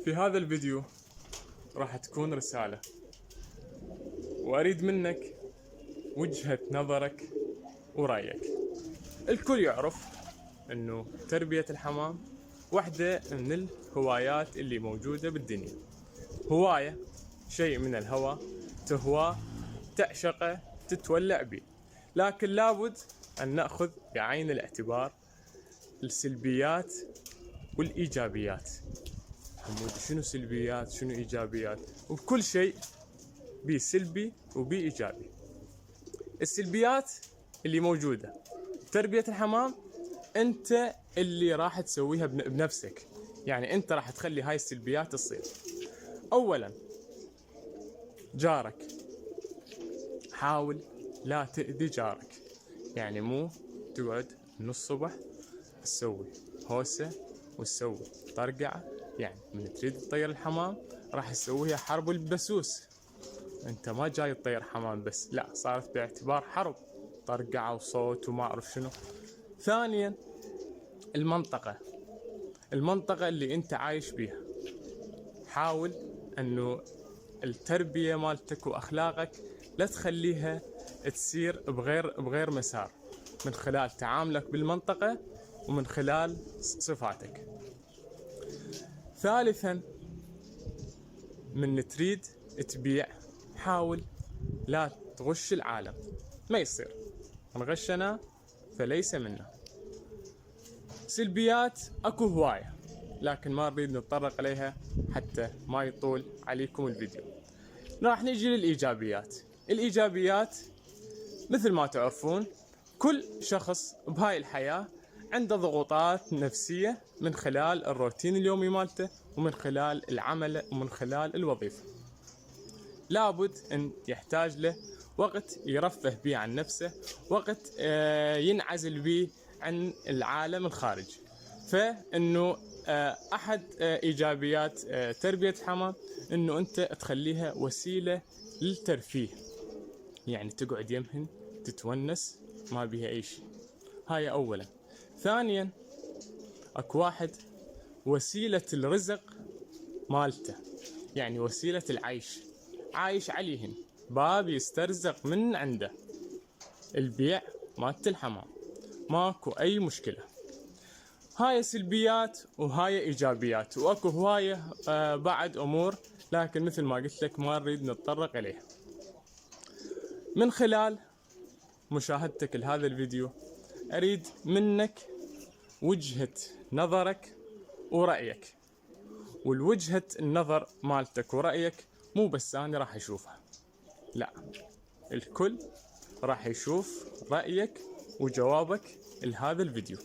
في هذا الفيديو راح تكون رسالة، وأريد منك وجهة نظرك ورأيك. الكل يعرف أنه تربية الحمام واحدة من الهوايات اللي موجودة بالدنيا. هواية شيء من الهوى، تهواه، تعشقه، تتولع به، لكن لابد أن نأخذ بعين الاعتبار السلبيات والإيجابيات. حمود، شنو سلبيات شنو إيجابيات؟ وبكل شيء بي سلبي وبي إيجابي. السلبيات اللي موجودة تربية الحمام، أنت اللي راح تسويها بنفسك، يعني أنت راح تخلي هاي السلبيات تصير. أولا، جارك، حاول لا تأذي جارك. يعني مو تقعد من الصبح تسوي هوسة وتسوي طرقعة، يعني من تريد تطير الحمام راح تسويها حرب البسوس. انت ما جاي تطير حمام بس، لا، صارت باعتبار حرب، طرقعة وصوت وما اعرف شنو. ثانيا، المنطقة اللي انت عايش بيها، حاول انه التربية مالتك واخلاقك لا تخليها تسير بغير مسار، من خلال تعاملك بالمنطقة ومن خلال صفاتك. ثالثا، من تريد تبيع حاول لا تغش العالم، ما يصير، من غشنا فليس منا. سلبيات اكو هواية، لكن ما نريد نتطرق عليها حتى ما يطول عليكم الفيديو. راح نيجي للإيجابيات. الإيجابيات مثل ما تعرفون، كل شخص بهاي الحياة عنده ضغوطات نفسية من خلال الروتين اليومي مالته، ومن خلال العمل، ومن خلال الوظيفة. لابد أن يحتاج له وقت يرفه به عن نفسه، وقت ينعزل به عن العالم الخارجي. فإنه أحد إيجابيات تربية الحمام إنه أنت تخليها وسيلة للترفيه، يعني تقعد يمهن تتونس ما بيها أي شيء. هاي أولا. ثانيا، أكو واحد وسيلة الرزق مالته، يعني وسيلة العيش، عايش عليهن، باب يسترزق من عنده. البيع مالت الحمام ماكو أي مشكلة. هاي سلبيات وهاي إيجابيات، وأكو هواية بعد أمور، لكن مثل ما قلت لك ما نريد نتطرق إليها. من خلال مشاهدتك لهذا الفيديو أريد منك وجهة نظرك ورأيك، والوجهة النظر مالتك ورأيك مو بس أنا راح أشوفها، لا، الكل راح يشوف رأيك وجوابك لهذا الفيديو.